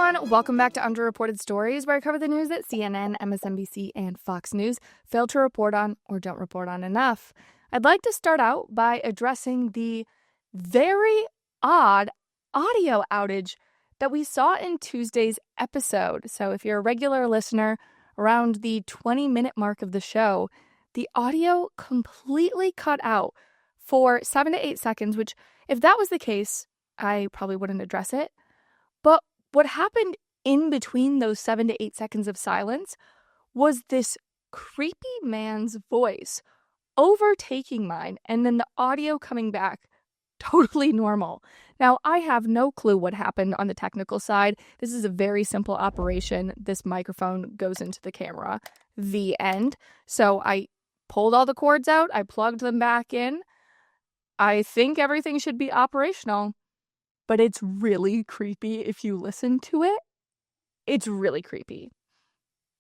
everyone. Welcome back to Underreported Stories, where I cover the news that CNN, MSNBC, and Fox News failed to report on or don't report on enough. I'd like to start out by addressing the very odd audio outage that we saw in Tuesday's episode. So if you're a regular listener, around the 20-minute mark of the show, the audio completely cut out for 7 to 8 seconds, which, if that was the case, I probably wouldn't address it. But what happened in between those 7 to 8 seconds of silence was this creepy man's voice overtaking mine, and then the audio coming back totally normal. Now, I have no clue what happened on the technical side. This is a very simple operation. This microphone goes into the camera. The end. So I pulled all the cords out. I plugged them back in. I think everything should be operational. But it's really creepy if you listen to it. It's really creepy.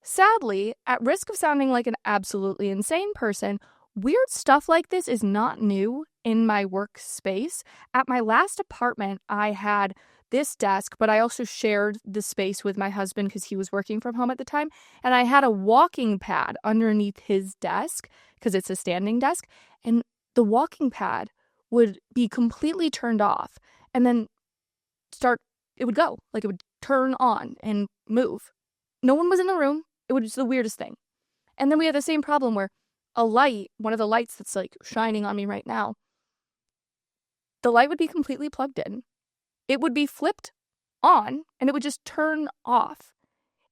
Sadly, at risk of sounding like an absolutely insane person, weird stuff like this is not new in my workspace. At my last apartment, I had this desk, but I also shared the space with my husband because he was working from home at the time. And I had a walking pad underneath his desk because it's a standing desk. And the walking pad would be completely turned off. And then it would go, like it would turn on and move. No one was in the room. It was just the weirdest thing. And then we had the same problem where a light, one of the lights that's like shining on me right now, the light would be completely plugged in. It would be flipped on and it would just turn off.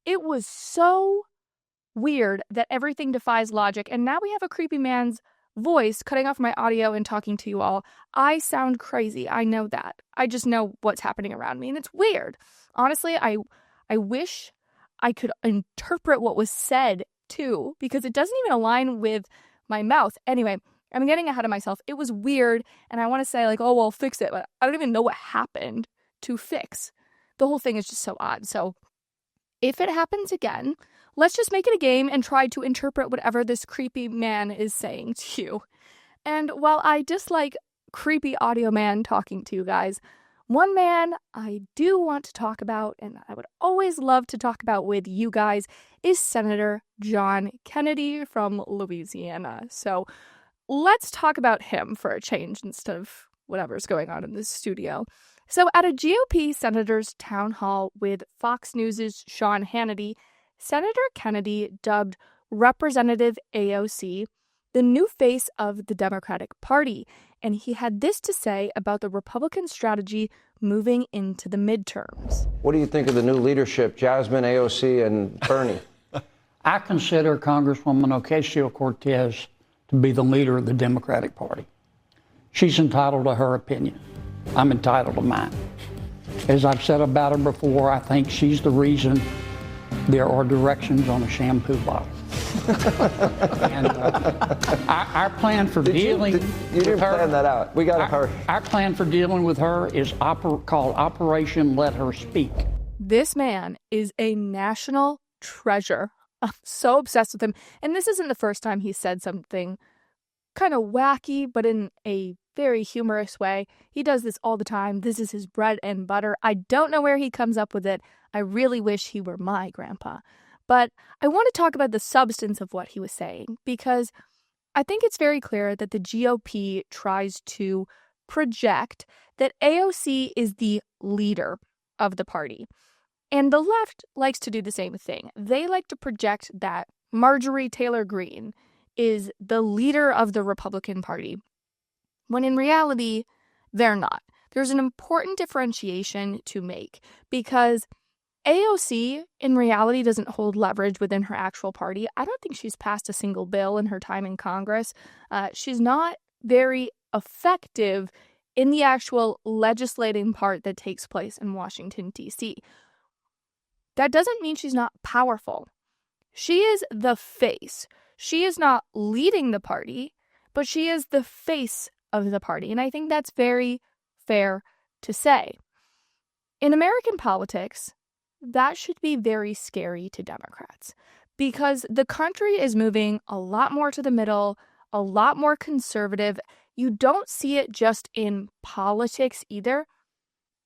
It was so weird that everything defies logic. And now we have a creepy man's voice cutting off my audio and talking to you all. I sound crazy. I know that. I just know what's happening around me, and it's weird. Honestly, I wish I could interpret what was said too, because it doesn't even align with my mouth. Anyway, I'm getting ahead of myself. It was weird, and I want to say like, oh, well, fix it, but I don't even know what happened to fix. The whole thing is just so odd. So if it happens again, let's just make it a game and try to interpret whatever this creepy man is saying to you. And while I dislike creepy audio man talking to you guys, one man I do want to talk about, and I would always love to talk about with you guys, is Senator John Kennedy from Louisiana. So let's talk about him for a change instead of whatever's going on in this studio. So at a GOP senators town hall with Fox News' Sean Hannity, Senator Kennedy dubbed Representative AOC the new face of the Democratic Party, and he had this to say about the Republican strategy moving into the midterms. What do you think of the new leadership, Jasmine, AOC, and Bernie? I consider Congresswoman Ocasio-Cortez to be the leader of the Democratic Party. She's entitled to her opinion. I'm entitled to mine. As I've said about her before, I think she's the reason there are directions on a shampoo bottle. And our plan for dealing with her... You didn't plan that out. We got to hurry. Our plan for dealing with her is called Operation Let Her Speak. This man is a national treasure. I'm so obsessed with him. And this isn't the first time he said something kind of wacky, but in a very humorous way. He does this all the time. This is his bread and butter. I don't know where he comes up with it. I really wish he were my grandpa. But I want to talk about the substance of what he was saying, because I think it's very clear that the GOP tries to project that AOC is the leader of the party. And the left likes to do the same thing. They like to project that Marjorie Taylor Greene is the leader of the Republican Party, when in reality, they're not. There's an important differentiation to make, because AOC, in reality, doesn't hold leverage within her actual party. I don't think she's passed a single bill in her time in Congress. She's not very effective in the actual legislating part that takes place in Washington, D.C. That doesn't mean she's not powerful. She is the face. She is not leading the party, but she is the face of the party. And I think that's very fair to say. In American politics, that should be very scary to Democrats, because the country is moving a lot more to the middle, a lot more conservative. You don't see it just in politics either.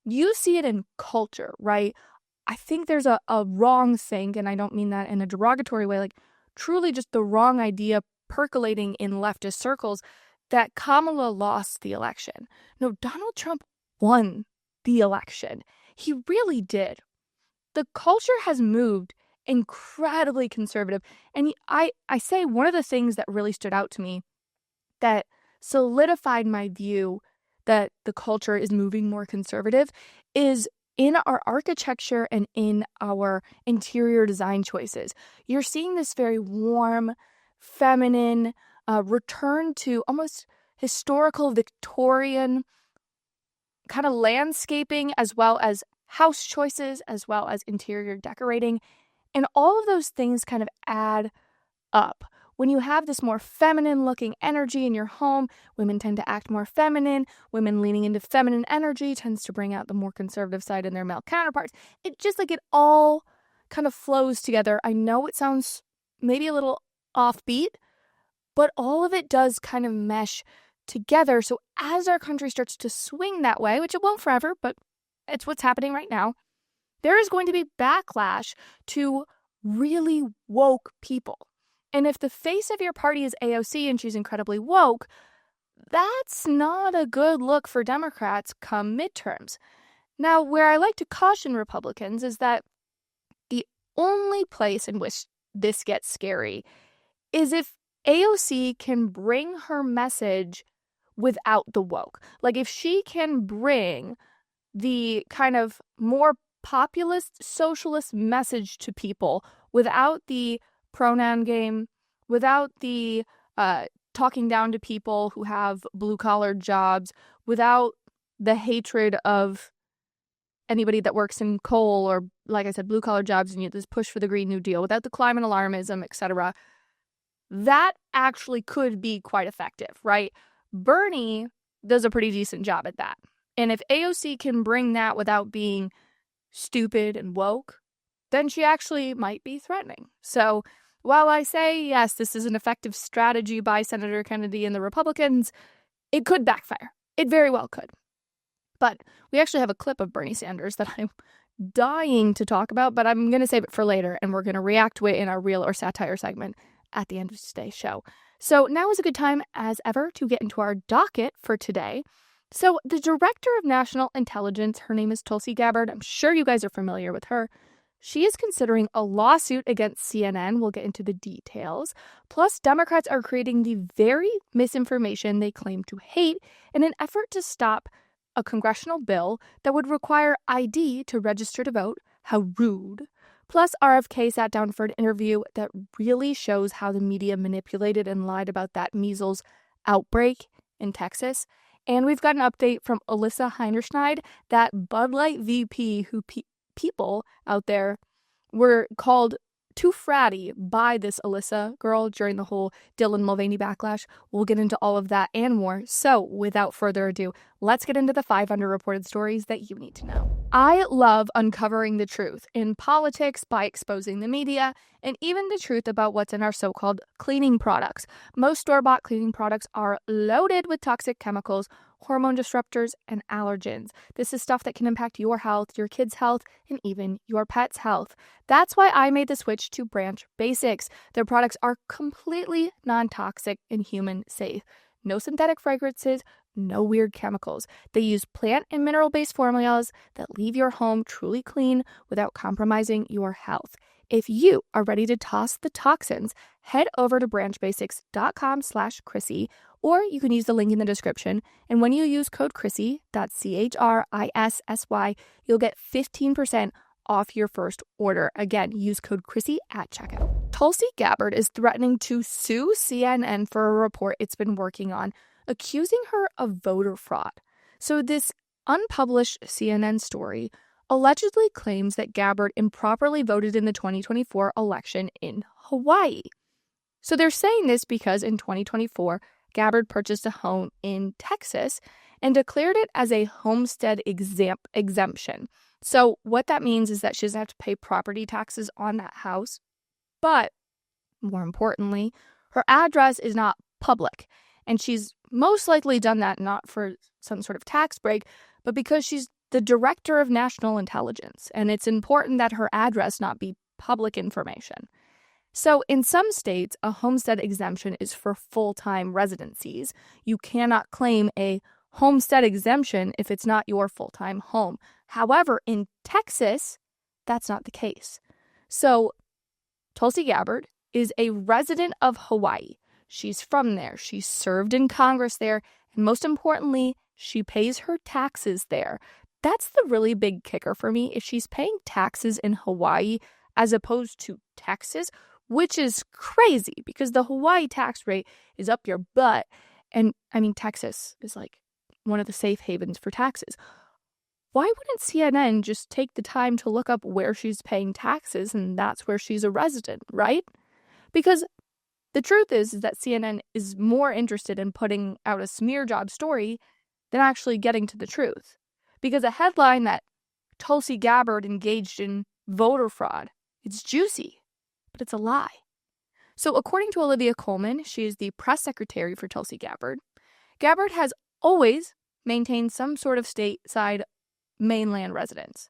You see it in culture, right? I think there's a wrong thing, and I don't mean that in a derogatory way, like truly just the wrong idea percolating in leftist circles that Kamala lost the election. No, Donald Trump won the election. He really did. The culture has moved incredibly conservative. And I say one of the things that really stood out to me that solidified my view that the culture is moving more conservative is in our architecture and in our interior design choices. You're seeing this very warm, feminine return to almost historical Victorian kind of landscaping, as well as house choices, as well as interior decorating. And all of those things kind of add up. When you have this more feminine looking energy in your home, women tend to act more feminine. Women leaning into feminine energy tends to bring out the more conservative side in their male counterparts. It just like it all kind of flows together. I know it sounds maybe a little offbeat, but all of it does kind of mesh together. So as our country starts to swing that way, which it won't forever, but it's what's happening right now, there is going to be backlash to really woke people. And if the face of your party is AOC and she's incredibly woke, that's not a good look for Democrats come midterms. Now, where I like to caution Republicans is that the only place in which this gets scary is if AOC can bring her message without the woke. Like if she can bring the kind of more populist, socialist message to people without the pronoun game, without the talking down to people who have blue-collar jobs, without the hatred of anybody that works in coal or, like I said, blue-collar jobs, and this push for the Green New Deal, without the climate alarmism, etc., that actually could be quite effective, right? Bernie does a pretty decent job at that. And if AOC can bring that without being stupid and woke, then she actually might be threatening. So while I say, yes, this is an effective strategy by Senator Kennedy and the Republicans, it could backfire. It very well could. But we actually have a clip of Bernie Sanders that I'm dying to talk about, but I'm going to save it for later, and we're going to react to it in our Real or Satire segment at the end of today's show. So now is a good time, as ever, to get into our docket for today. So the Director of National Intelligence, her name is Tulsi Gabbard. I'm sure you guys are familiar with her. She is considering a lawsuit against CNN. We'll get into the details. Plus, Democrats are creating the very misinformation they claim to hate in an effort to stop a congressional bill that would require ID to register to vote. How rude. Plus, RFK sat down for an interview that really shows how the media manipulated and lied about that measles outbreak in Texas. And we've got an update from Alyssa Heinerschneid, that Bud Light VP who people out there were called too fratty by this Alyssa girl during the whole Dylan Mulvaney backlash. We'll get into all of that and more. So without further ado, let's get into the 5 underreported stories that you need to know. I love uncovering the truth in politics by exposing the media and even the truth about what's in our so-called cleaning products. Most store-bought cleaning products are loaded with toxic chemicals, hormone disruptors, and allergens. This is stuff that can impact your health, your kids' health, and even your pet's health. That's why I made the switch to Branch Basics. Their products are completely non-toxic and human safe. No synthetic fragrances, no weird chemicals. They use plant and mineral-based formulas that leave your home truly clean without compromising your health. If you are ready to toss the toxins, head over to branchbasics.com/Chrissy, or you can use the link in the description. And when you use code Chrissy, that's CHRISSY, you'll get 15% off your first order. Again, use code Chrissy at checkout. Tulsi Gabbard is threatening to sue CNN for a report it's been working on, accusing her of voter fraud. So this unpublished CNN story allegedly claims that Gabbard improperly voted in the 2024 election in Hawaii. So they're saying this because in 2024, Gabbard purchased a home in Texas and declared it as a homestead exemption. So what that means is that she doesn't have to pay property taxes on that house. But more importantly, her address is not public. And she's most likely done that not for some sort of tax break, but because she's the director of national intelligence, and it's important that her address not be public information. So in some states, a homestead exemption is for full-time residencies. You cannot claim a homestead exemption if it's not your full-time home. However, in Texas, that's not the case. So Tulsi Gabbard is a resident of Hawaii. She's from there. She served in Congress there. And most importantly, she pays her taxes there. That's the really big kicker for me. If she's paying taxes in Hawaii as opposed to Texas, which is crazy because the Hawaii tax rate is up your butt. And I mean, Texas is like one of the safe havens for taxes. Why wouldn't CNN just take the time to look up where she's paying taxes and that's where she's a resident, right? Because the truth is that CNN is more interested in putting out a smear job story than actually getting to the truth. Because a headline that Tulsi Gabbard engaged in voter fraud, it's juicy, but it's a lie. So according to Olivia Coleman, she is the press secretary for Tulsi Gabbard. Gabbard has always maintained some sort of stateside mainland residence,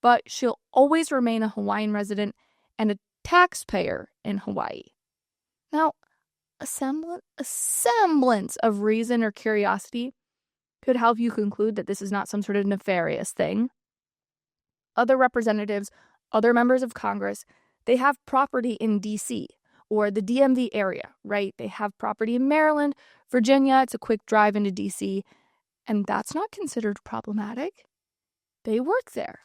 but she'll always remain a Hawaiian resident and a taxpayer in Hawaii. Now, a semblance of reason or curiosity could help you conclude that this is not some sort of nefarious thing. Other representatives, other members of Congress, they have property in D.C. or the DMV area, right? They have property in Maryland, Virginia. It's a quick drive into D.C., and that's not considered problematic. They work there.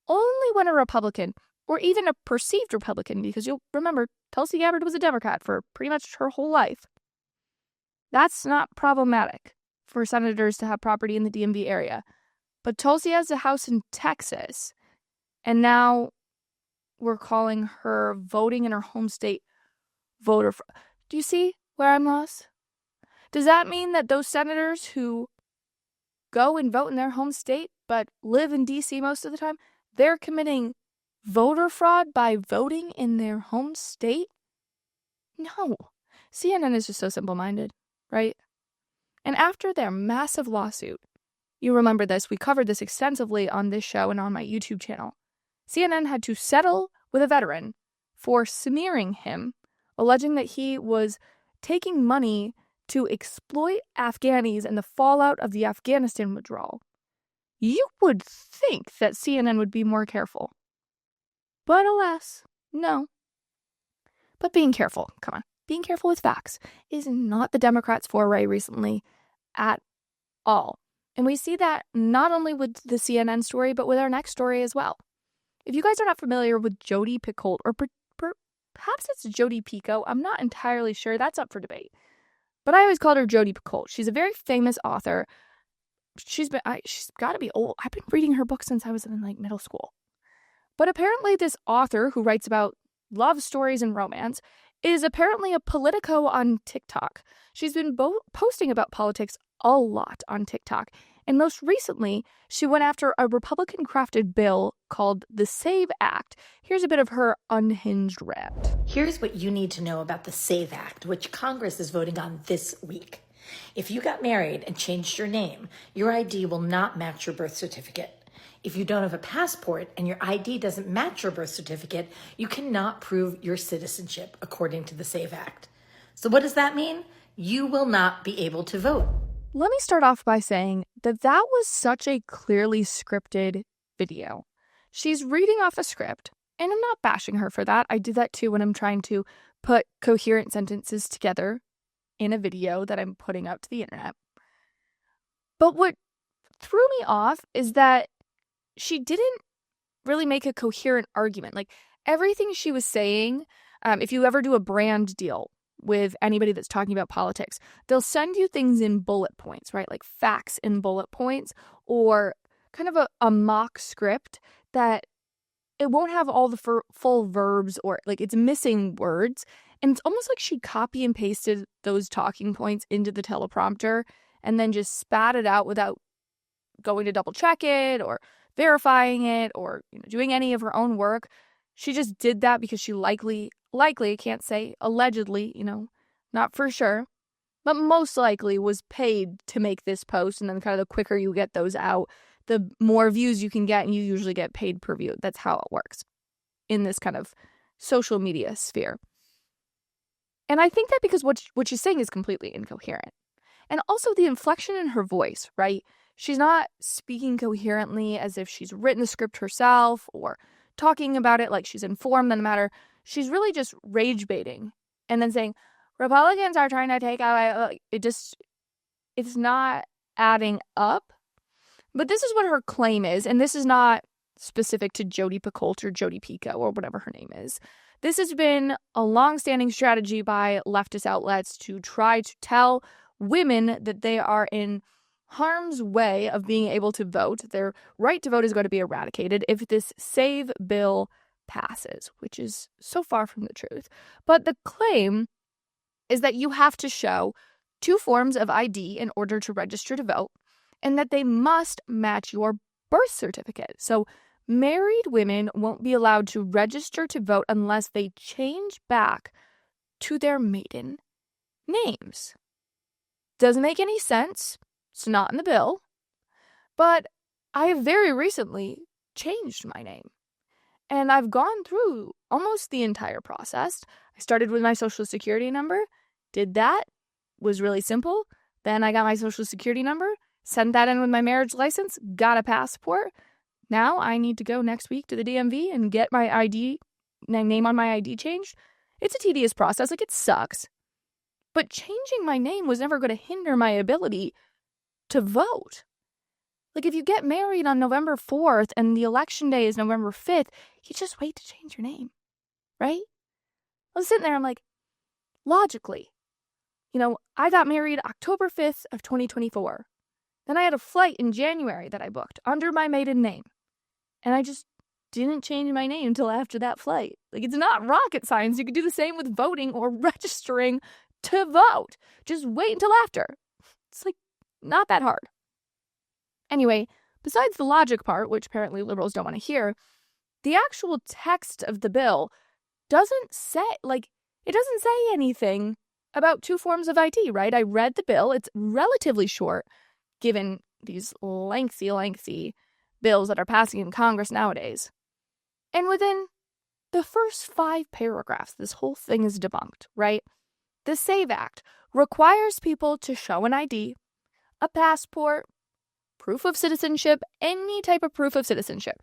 Only when a Republican, or even a perceived Republican, because you'll remember Tulsi Gabbard was a Democrat for pretty much her whole life. That's not problematic for senators to have property in the DMV area. But Tulsi has a house in Texas, and now we're calling her voting in her home state voter fraud. Do you see where I'm lost? Does that mean that those senators who go and vote in their home state but live in D.C. most of the time, they're committing voter fraud by voting in their home state? No. CNN is just so simple-minded, right? And after their massive lawsuit, you remember this, we covered this extensively on this show and on my YouTube channel, CNN had to settle with a veteran for smearing him, alleging that he was taking money to exploit Afghanis and the fallout of the Afghanistan withdrawal. You would think that CNN would be more careful. But alas, no. But being careful, come on, being careful with facts is not the Democrats' foray recently at all. And we see that not only with the CNN story, but with our next story as well. If you guys are not familiar with Jodi Picoult, or perhaps it's Jodi Pico, I'm not entirely sure, that's up for debate. But I always called her Jodi Picoult. She's a very famous author. She's got to be old. I've been reading her books since I was in middle school. But apparently this author who writes about love stories and romance is apparently a politico on TikTok. She's been posting about politics a lot on TikTok. And most recently, she went after a Republican-crafted bill called the SAVE Act. Here's a bit of her unhinged rant. Here's what you need to know about the SAVE Act, which Congress is voting on this week. If you got married and changed your name, your ID will not match your birth certificate. If you don't have a passport and your ID doesn't match your birth certificate, you cannot prove your citizenship according to the SAVE Act. So what does that mean? You will not be able to vote. Let me start off by saying that was such a clearly scripted video. She's reading off a script, and I'm not bashing her for that. I do that too when I'm trying to put coherent sentences together in a video that I'm putting out to the internet. But what threw me off is that she didn't really make a coherent argument. Everything she was saying, if you ever do a brand deal with anybody that's talking about politics, they'll send you things in bullet points, right? Like facts in bullet points, or kind of a mock script that it won't have all the full verbs, or it's missing words. And it's almost like she copy and pasted those talking points into the teleprompter and then just spat it out without going to double check it or verifying it or doing any of her own work. She just did that because she likely, I can't say allegedly, not for sure, but most likely was paid to make this post. And then kind of the quicker you get those out, the more views you can get, and you usually get paid per view. That's how it works in this kind of social media sphere. And I think that because what she's saying is completely incoherent. And also the inflection in her voice, right? She's not speaking coherently as if she's written the script herself or talking about it like she's informed on the matter. She's really just rage baiting and then saying, Republicans are trying to take out, it's not adding up. But this is what her claim is, and this is not specific to Jodi Picoult or Jodi Pico or whatever her name is. This has been a long-standing strategy by leftist outlets to try to tell women that they are in harm's way of being able to vote. Their right to vote is going to be eradicated if this SAVE bill passes, which is so far from the truth. But the claim is that you have to show 2 forms of ID in order to register to vote, and that they must match your birth certificate. So married women won't be allowed to register to vote unless they change back to their maiden names. Doesn't make any sense. It's not in the bill. But I have very recently changed my name. And I've gone through almost the entire process. I started with my social security number, did that, was really simple. Then I got my social security number, sent that in with my marriage license, got a passport. Now I need to go next week to the DMV and get my name on my ID changed. It's a tedious process, it sucks. But changing my name was never going to hinder my ability to vote. If you get married on November 4th and the election day is November 5th, you just wait to change your name, right? I was sitting there, I'm like, logically, I got married October 5th of 2024. Then I had a flight in January that I booked under my maiden name. And I just didn't change my name until after that flight. It's not rocket science. You could do the same with voting or registering to vote. Just wait until after. It's not that hard. Anyway, besides the logic part, which apparently liberals don't want to hear, the actual text of the bill doesn't say anything about 2 forms of ID, right? I read the bill. It's relatively short, given these lengthy bills that are passing in Congress nowadays. And within the first 5 paragraphs, this whole thing is debunked, right? The SAVE Act requires people to show an ID, a passport, proof of citizenship, any type of proof of citizenship.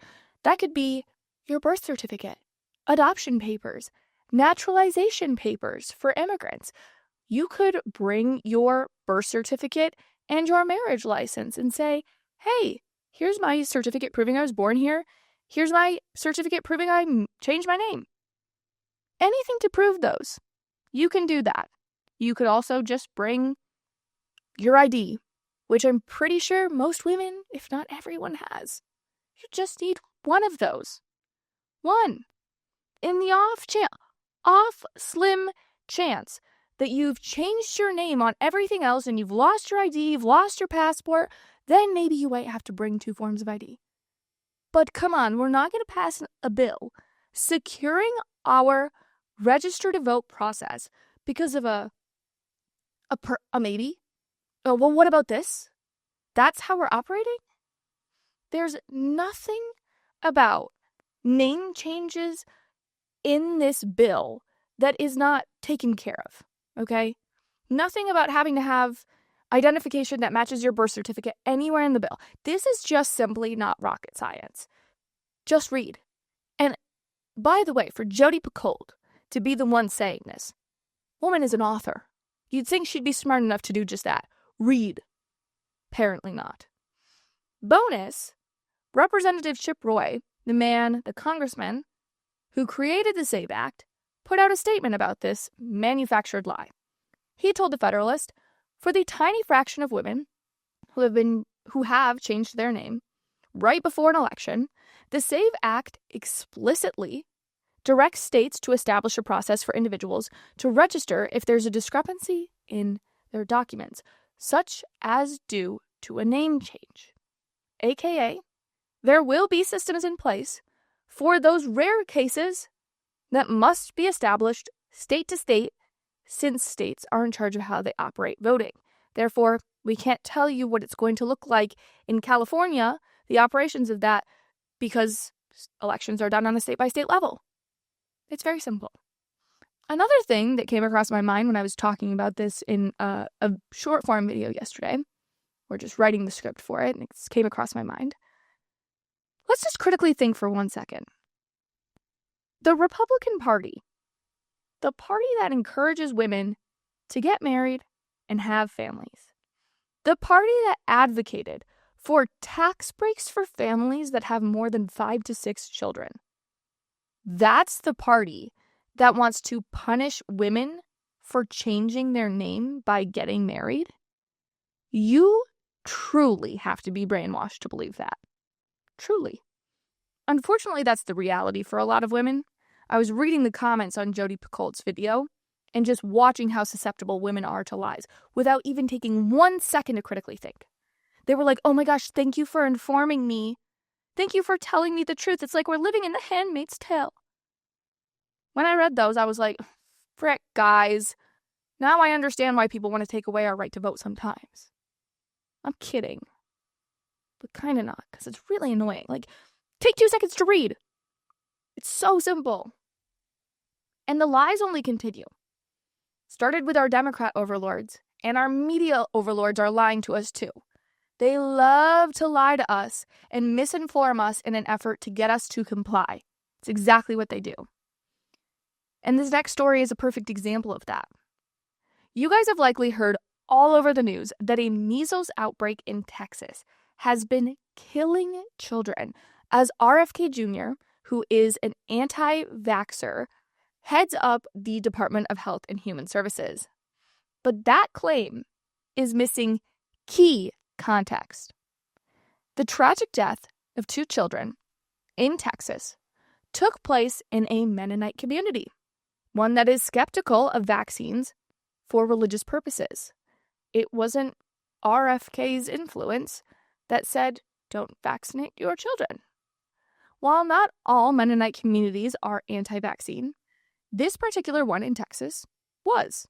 That could be your birth certificate, adoption papers, naturalization papers for immigrants. You could bring your birth certificate and your marriage license and say, hey, here's my certificate proving I was born here. Here's my certificate proving I changed my name. Anything to prove those. You can do that. You could also just bring your ID, which I'm pretty sure most women, if not everyone, has. You just need one of those. One. In the off slim chance that you've changed your name on everything else and you've lost your ID, you've lost your passport, then maybe you might have to bring 2 forms of ID. But come on, we're not going to pass a bill securing our register to vote process because of a maybe. Oh, well, what about this? That's how we're operating? There's nothing about name changes in this bill that is not taken care of, okay? Nothing about having to have identification that matches your birth certificate anywhere in the bill. This is just simply not rocket science. Just read. And by the way, for Jodi Picoult to be the one saying this, woman is an author. You'd think she'd be smart enough to do just that. Read. Apparently not. Bonus, Representative Chip Roy, the congressman who created the SAVE Act, put out a statement about this manufactured lie. He told the Federalist, for the tiny fraction of women who have changed their name right before an election, the SAVE Act explicitly directs states to establish a process for individuals to register if there's a discrepancy in their documents, such as due to a name change. AKA, there will be systems in place for those rare cases that must be established state to state, since states are in charge of how they operate voting. Therefore, we can't tell you what it's going to look like in California the operations of that, because elections are done on a state-by-state level. It's very simple. Another thing that came across my mind when I was talking about this in a short-form video yesterday, or just writing the script for it, and it came across my mind. Let's just critically think for 1 second. The Republican Party, the party that encourages women to get married and have families, the party that advocated for tax breaks for families that have more than 5 to 6 children, that's the party that wants to punish women for changing their name by getting married? You truly have to be brainwashed to believe that. Truly. Unfortunately, that's the reality for a lot of women. I was reading the comments on Jodi Picoult's video and just watching how susceptible women are to lies without even taking 1 second to critically think. They were like, oh my gosh, thank you for informing me. Thank you for telling me the truth. It's like we're living in The Handmaid's Tale. When I read those, I was like, frick, guys. Now I understand why people want to take away our right to vote sometimes. I'm kidding. But kind of not, because it's really annoying. Like, take 2 seconds to read. It's so simple. And the lies only continue. Started with our Democrat overlords, and our media overlords are lying to us too. They love to lie to us and misinform us in an effort to get us to comply. It's exactly what they do. And this next story is a perfect example of that. You guys have likely heard all over the news that a measles outbreak in Texas has been killing children, as RFK Jr., who is an anti-vaxxer, heads up the Department of Health and Human Services. But that claim is missing key context. The tragic death of 2 children in Texas took place in a Mennonite community, one that is skeptical of vaccines for religious purposes. It wasn't RFK's influence that said, don't vaccinate your children. While not all Mennonite communities are anti-vaccine, this particular one in Texas was.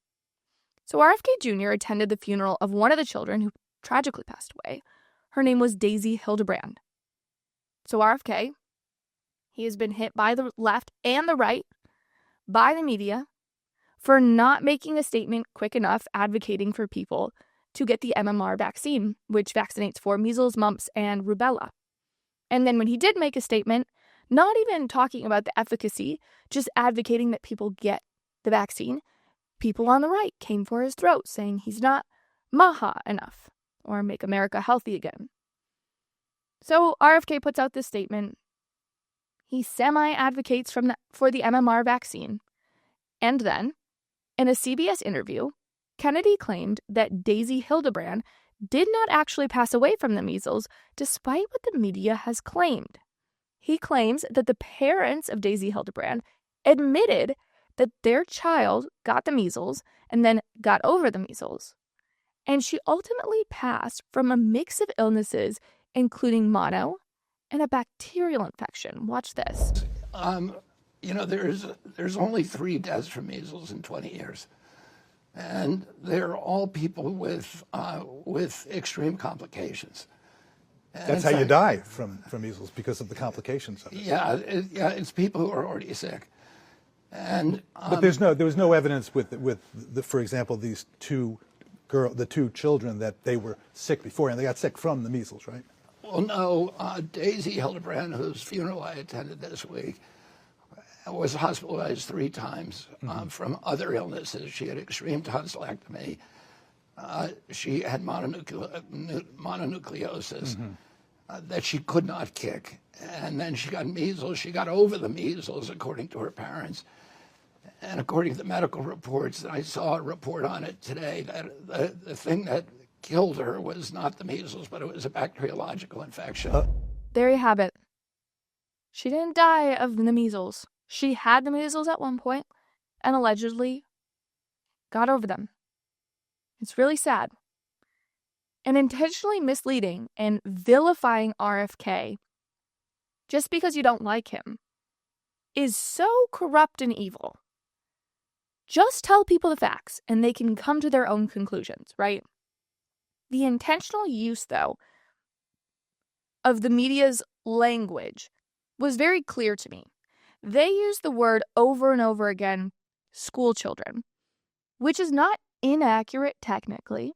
So RFK Jr. attended the funeral of one of the children who tragically passed away. Her name was Daisy Hildebrand. So RFK, he has been hit by the left and the right, by the media, for not making a statement quick enough advocating for people to get the MMR vaccine, which vaccinates for measles, mumps, and rubella. And then when he did make a statement, not even talking about the efficacy, just advocating that people get the vaccine, people on the right came for his throat, saying he's not MAHA enough, or Make America Healthy Again. So RFK puts out this statement. He semi-advocates for the MMR vaccine. And then, in a CBS interview, Kennedy claimed that Daisy Hildebrand did not actually pass away from the measles, despite what the media has claimed. He claims that the parents of Daisy Hildebrand admitted that their child got the measles and then got over the measles. And she ultimately passed from a mix of illnesses, including mono and a bacterial infection. Watch this. There's only 3 deaths from measles in 20 years. And they're all people with extreme complications. And that's how you die from measles, because of the complications of it. Yeah, it's people who are already sick. And but there was no evidence with for example, the 2 children that they were sick before, and they got sick from the measles, right? Well, no. Daisy Hildebrand, whose funeral I attended this week, was hospitalized 3 times from other illnesses. She had extreme tonsillectomy. She had mononucleosis that she could not kick. And then she got measles. She got over the measles, according to her parents. And according to the medical reports, I saw a report on it today, that the thing that killed her was not the measles, but it was a bacteriological infection. There you have it. She didn't die of the measles. She had the measles at one point and allegedly got over them. It's really sad. And intentionally misleading and vilifying RFK just because you don't like him is so corrupt and evil. Just tell people the facts and they can come to their own conclusions, right? The intentional use, though, of the media's language was very clear to me. They used the word over and over again, school children, which is not inaccurate technically.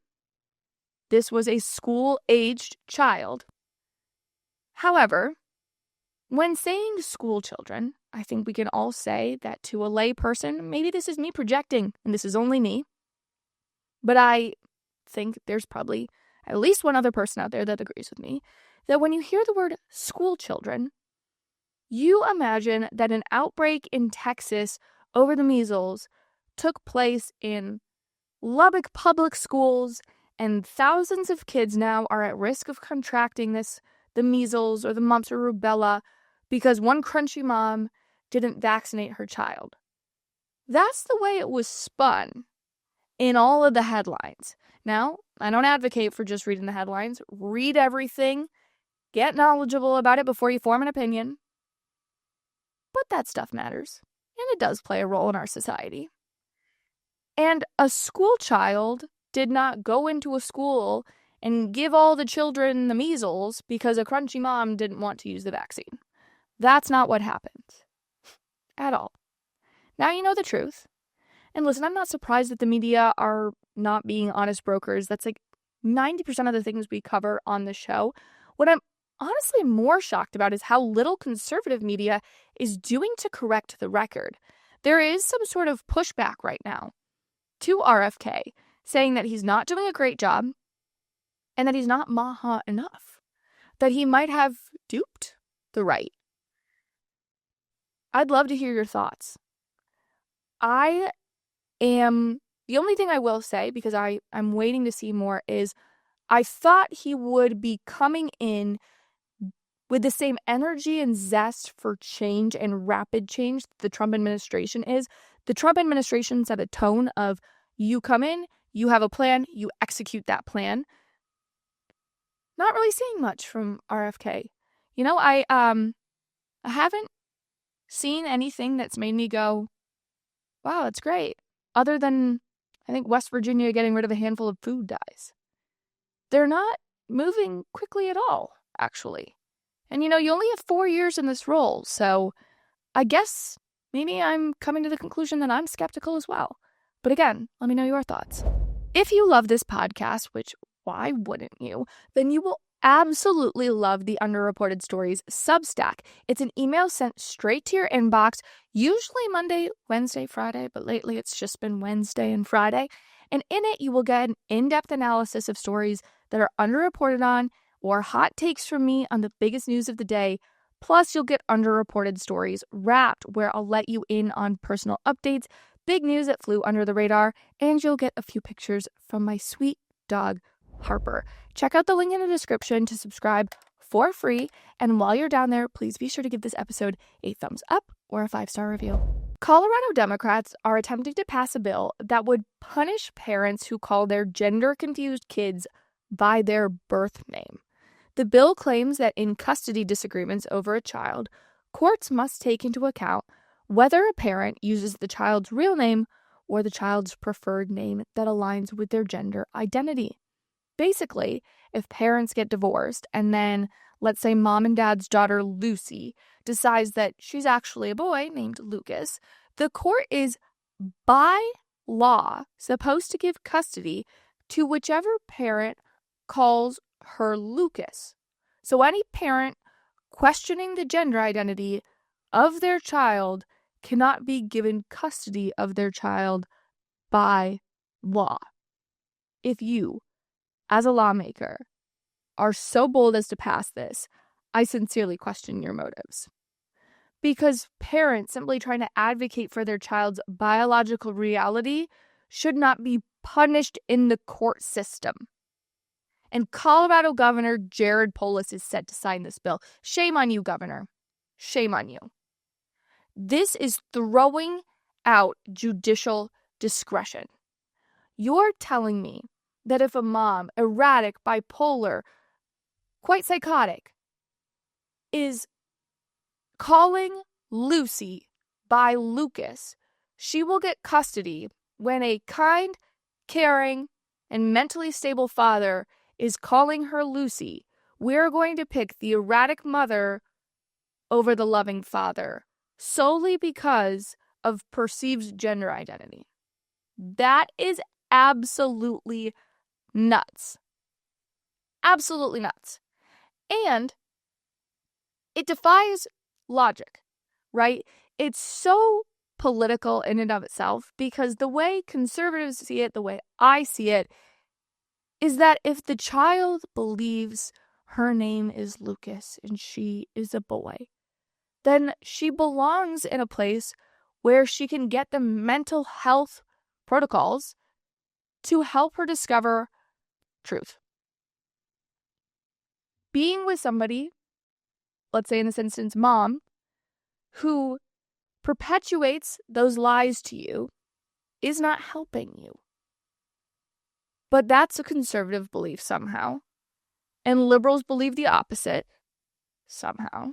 This was a school-aged child. However, when saying school children, I think we can all say that to a lay person, maybe this is me projecting, and this is only me, but I think there's probably at least one other person out there that agrees with me, that when you hear the word school children, you imagine that an outbreak in Texas over the measles took place in Lubbock public schools, and thousands of kids now are at risk of contracting the measles or the mumps or rubella because one crunchy mom didn't vaccinate her child. That's the way it was spun in all of the headlines. Now, I don't advocate for just reading the headlines. Read everything. Get knowledgeable about it before you form an opinion. But that stuff matters, and it does play a role in our society. And a school child did not go into a school and give all the children the measles because a crunchy mom didn't want to use the vaccine. That's not what happened. At all. Now you know the truth. And listen, I'm not surprised that the media are not being honest brokers. That's like 90% of the things we cover on the show. What I'm honestly more shocked about is how little conservative media is doing to correct the record. There is some sort of pushback right now to RFK, saying that he's not doing a great job and that he's not maha enough, that he might have duped the right. I'd love to hear your thoughts. The only thing I will say, because I'm waiting to see more, is I thought he would be coming in with the same energy and zest for change and rapid change the Trump administration is. The Trump administration set a tone of, you come in, you have a plan, you execute that plan. Not really seeing much from RFK. You know, I haven't seen anything that's made me go, wow, that's great. Other than, I think, West Virginia getting rid of a handful of food dyes. They're not moving quickly at all, actually. And, you only have 4 years in this role, so I guess maybe I'm coming to the conclusion that I'm skeptical as well. But again, let me know your thoughts. If you love this podcast, which why wouldn't you, then you will absolutely love the Underreported Stories Substack. It's an email sent straight to your inbox, usually Monday, Wednesday, Friday, but lately it's just been Wednesday and Friday. And in it, you will get an in-depth analysis of stories that are underreported on or hot takes from me on the biggest news of the day. Plus, you'll get Underreported Stories Wrapped, where I'll let you in on personal updates, big news that flew under the radar, and you'll get a few pictures from my sweet dog, Harper. Check out the link in the description to subscribe for free. And while you're down there, please be sure to give this episode a thumbs up or a 5-star review. Colorado Democrats are attempting to pass a bill that would punish parents who call their gender-confused kids by their birth name. The bill claims that in custody disagreements over a child, courts must take into account whether a parent uses the child's real name or the child's preferred name that aligns with their gender identity. Basically, if parents get divorced and then, let's say mom and dad's daughter Lucy decides that she's actually a boy named Lucas, the court is, by law, supposed to give custody to whichever parent calls her Lucas. So any parent questioning the gender identity of their child cannot be given custody of their child by law. If you, as a lawmaker, are so bold as to pass this, I sincerely question your motives. Because parents simply trying to advocate for their child's biological reality should not be punished in the court system. And Colorado Governor Jared Polis is set to sign this bill. Shame on you, Governor. Shame on you. This is throwing out judicial discretion. You're telling me that if a mom, erratic, bipolar, quite psychotic, is calling Lucy by Lucas, she will get custody when a kind, caring, and mentally stable father is calling her Lucy we're going to pick the erratic mother over the loving father solely because of perceived gender identity. That is absolutely nuts. Absolutely nuts. And it defies logic, right? It's so political in and of itself because the way conservatives see it, the way I see it, is that if the child believes her name is Lucas and she is a boy, then she belongs in a place where she can get the mental health protocols to help her discover truth. Being with somebody, let's say in this instance, mom, who perpetuates those lies to you is not helping you. But that's a conservative belief somehow. And liberals believe the opposite somehow.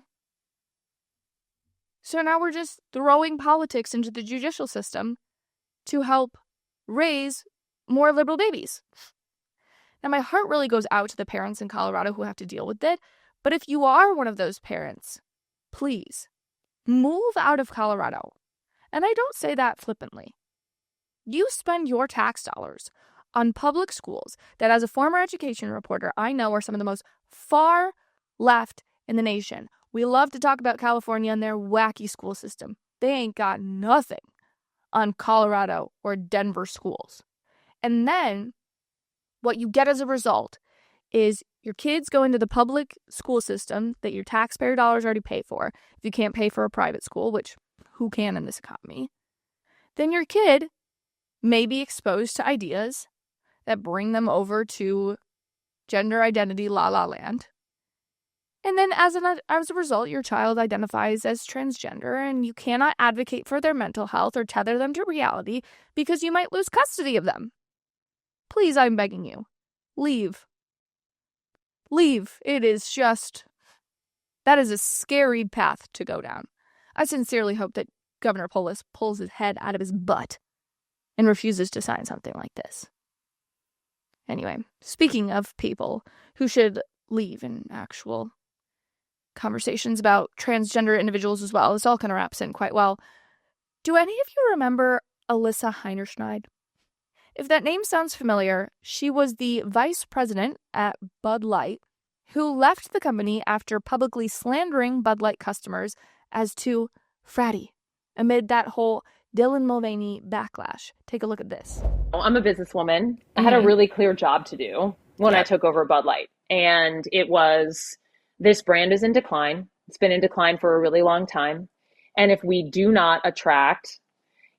So now we're just throwing politics into the judicial system to help raise more liberal babies. Now, my heart really goes out to the parents in Colorado who have to deal with it. But if you are one of those parents, please move out of Colorado. And I don't say that flippantly. You spend your tax dollars on public schools that, as a former education reporter, I know are some of the most far left in the nation. We love to talk about California and their wacky school system. They ain't got nothing on Colorado or Denver schools. And then what you get as a result is your kids go into the public school system that your taxpayer dollars already pay for. If you can't pay for a private school, which who can in this economy, then your kid may be exposed to ideas that bring them over to gender identity la la land. And then as a result, your child identifies as transgender and you cannot advocate for their mental health or tether them to reality because you might lose custody of them. Please, I'm begging you, leave. Leave. It is just, that is a scary path to go down. I sincerely hope that Governor Polis pulls his head out of his butt and refuses to sign something like this. Anyway, speaking of people who should leave in actual conversations about transgender individuals as well, this all kind of wraps in quite well. Do any of you remember Alyssa Heinerscheid? If that name sounds familiar, she was the vice president at Bud Light who left the company after publicly slandering Bud Light customers as too fratty amid that whole Dylan Mulvaney backlash. Take a look at this. I'm a businesswoman. I had a really clear job to do when I took over Bud Light. And it was, this brand is in decline. It's been in decline for a really long time. And if we do not attract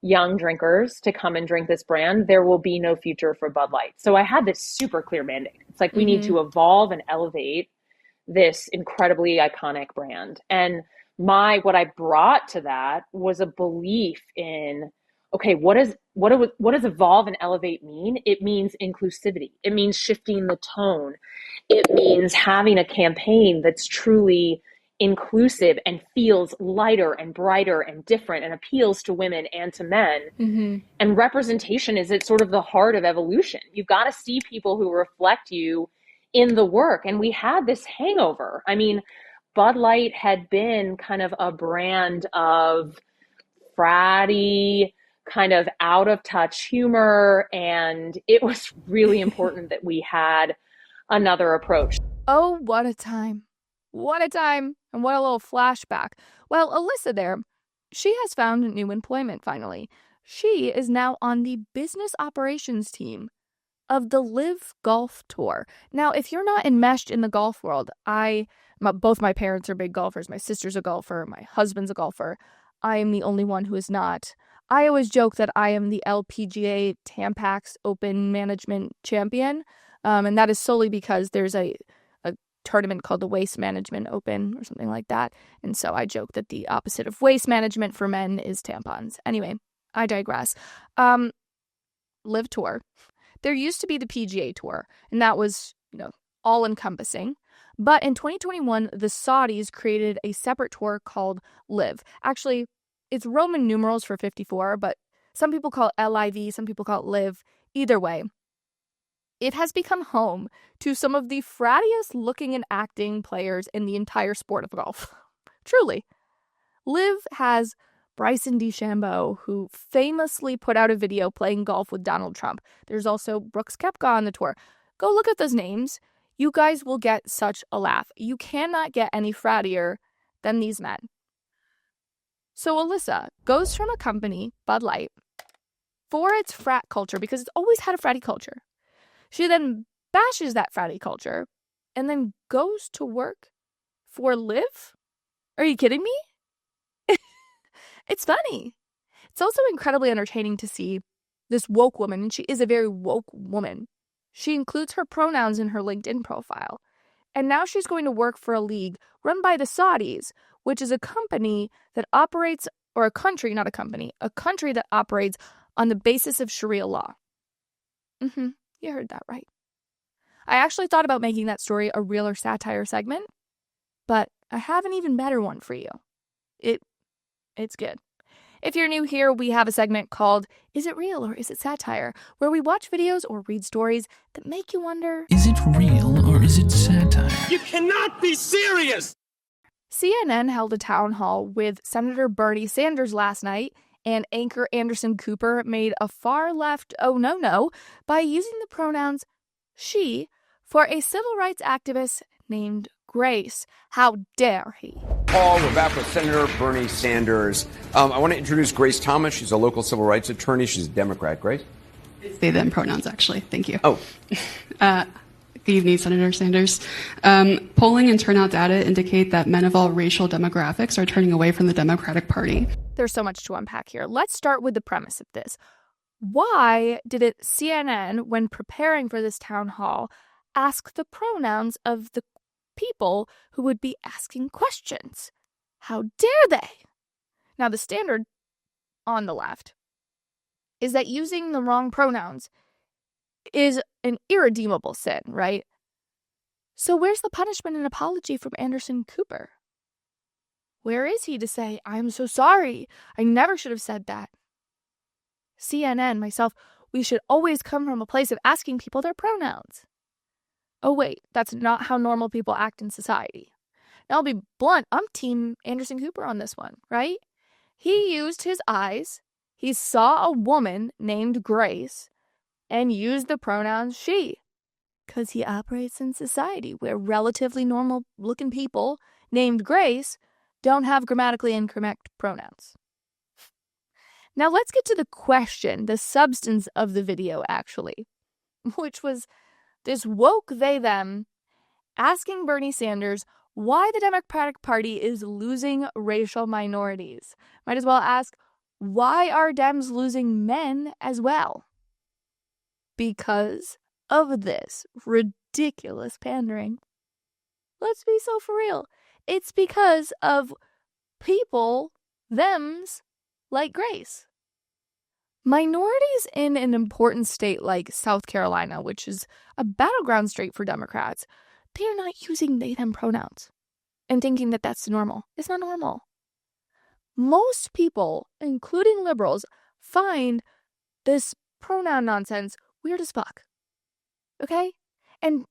young drinkers to come and drink this brand, there will be no future for Bud Light. So I had this super clear mandate. It's like we need to evolve and elevate this incredibly iconic brand. And what I brought to that was a belief in, okay, what does evolve and elevate mean? It means inclusivity. It means shifting the tone. It means having a campaign that's truly inclusive and feels lighter and brighter and different and appeals to women and to men. And representation is at sort of the heart of evolution. You've got to see people who reflect you in the work. And we had this hangover. I mean, Bud Light had been kind of a brand of fratty, kind of out of touch humor. And it was really important that we had another approach. Oh, what a time. What a time. And what a little flashback. Well, Alyssa there, she has found new employment finally. She is now on the business operations team of the Live Golf Tour. Now, if you're not enmeshed in the golf world, both my parents are big golfers. My sister's a golfer. My husband's a golfer. I am the only one who is not. I always joke that I am the LPGA Tampax Open Management Champion. And that is solely because there's a tournament called the Waste Management Open or something like that. And so I joke that the opposite of waste management for men is tampons. Anyway, I digress. Live Tour. There used to be the PGA Tour, and that was, all encompassing. But in 2021, the Saudis created a separate tour called Live. Actually, it's Roman numerals for 54, but some people call it LIV, some people call it Live. Either way, It has become home to some of the frattiest looking and acting players in the entire sport of golf. Truly. Liv has Bryson DeChambeau, who famously put out a video playing golf with Donald Trump. There's also Brooks Koepka on the tour. Go look at those names. You guys will get such a laugh. You cannot get any frattier than these men. So Alyssa goes from a company, Bud Light, for its frat culture, because it's always had a fratty culture. She then bashes that fratty culture and then goes to work for Liv? Are you kidding me? It's funny. It's also incredibly entertaining to see this woke woman, and she is a very woke woman. She includes her pronouns in her LinkedIn profile. And now she's going to work for a league run by the Saudis, which is a company that operates, or a country, not a company, a country that operates on the basis of Sharia law. You heard that right. I actually thought about making that story a real or satire segment, but I have an even better one for you. It's good. If you're new here, we have a segment called Is It Real or Is It Satire, where we watch videos or read stories that make you wonder, is it real or is it satire? You cannot be serious! CNN held a town hall with Senator Bernie Sanders last night, and anchor Anderson Cooper made a far-left oh no by using the pronouns she for a civil rights activist named Grace. How dare he? Paul, we're back with Senator Bernie Sanders. I want to introduce Grace Thomas. She's a local civil rights attorney. She's a Democrat. Grace? They, them pronouns, actually. Thank you. Oh. Good evening, Senator Sanders. Polling and turnout data indicate that men of all racial demographics are turning away from the Democratic Party. There's so much to unpack here. Let's start with the premise of this. Why did CNN, when preparing for this town hall, ask the pronouns of the people who would be asking questions? How dare they? Now, the standard on the left is that using the wrong pronouns is an irredeemable sin, right? So where's the punishment and apology from Anderson Cooper? Where is he to say, I'm so sorry, I never should have said that? CNN, myself, we should always come from a place of asking people their pronouns. Oh wait, that's not how normal people act in society. Now I'll be blunt, I'm team Anderson Cooper on this one, right? He used his eyes, he saw a woman named Grace, and used the pronouns she. Because he operates in society where relatively normal-looking people named Grace don't have grammatically incorrect pronouns. Now let's get to the question, the substance of the video, actually, which was this woke they-them asking Bernie Sanders why the Democratic Party is losing racial minorities. Might as well ask, why are Dems losing men as well? Because of this ridiculous pandering. Let's be so for real. It's because of people, thems, like Grace. Minorities in an important state like South Carolina, which is a battleground state for Democrats, they are not using they, them pronouns and thinking that that's normal. It's not normal. Most people, including liberals, find this pronoun nonsense weird as fuck. Okay? And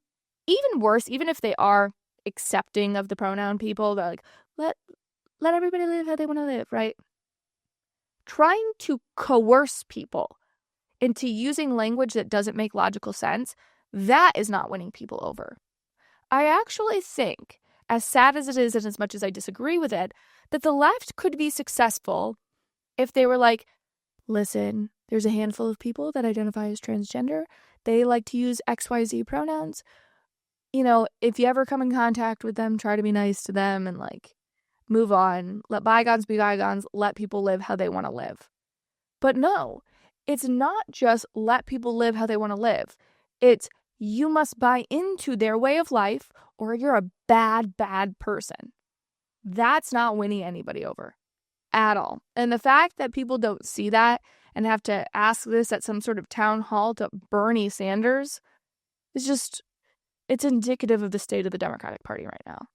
even worse, even if they are accepting of the pronoun people, they're like, let everybody live how they want to live, right? Trying to coerce people into using language that doesn't make logical sense, that is not winning people over. I actually think, as sad as it is and as much as I disagree with it, that the left could be successful if they were like, listen, there's a handful of people that identify as transgender. They like to use XYZ pronouns. You know, if you ever come in contact with them, try to be nice to them and like move on. Let bygones be bygones. Let people live how they want to live. But no, it's not just let people live how they want to live. It's you must buy into their way of life or you're a bad, bad person. That's not winning anybody over at all. And the fact that people don't see that and have to ask this at some sort of town hall to Bernie Sanders is just, it's indicative of the state of the Democratic Party right now.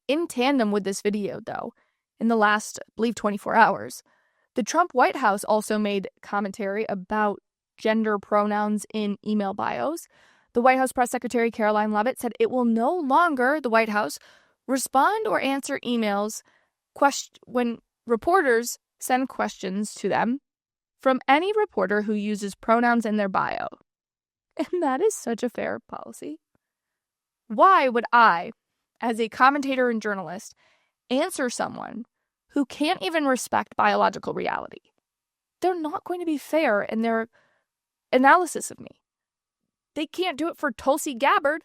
In tandem with this video, though, in the last, I believe, 24 hours, the Trump White House also made commentary about gender pronouns in email bios. The White House Press Secretary Caroline Leavitt said it will no longer, the White House, respond or answer emails when reporters send questions to them from any reporter who uses pronouns in their bio. And that is such a fair policy. Why would I, as a commentator and journalist, answer someone who can't even respect biological reality? They're not going to be fair in their analysis of me. They can't do it for Tulsi Gabbard.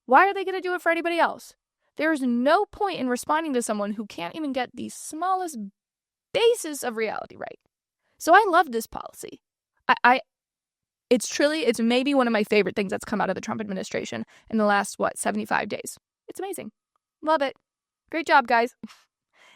Why are they going to do it for anybody else? There's no point in responding to someone who can't even get the smallest basis of reality right. So I love this policy. It's maybe one of my favorite things that's come out of the Trump administration in the last, 75 days. It's amazing. Love it. Great job, guys.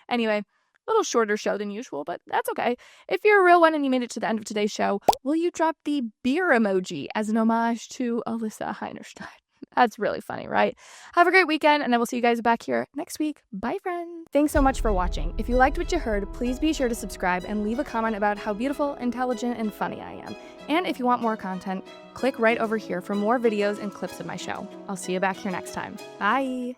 Anyway, a little shorter show than usual, but that's okay. If you're a real one and you made it to the end of today's show, will you drop the beer emoji as an homage to Alyssa Heinerstein? That's really funny, right? Have a great weekend, and I will see you guys back here next week. Bye, friends. Thanks so much for watching. If you liked what you heard, please be sure to subscribe and leave a comment about how beautiful, intelligent, and funny I am. And if you want more content, click right over here for more videos and clips of my show. I'll see you back here next time. Bye.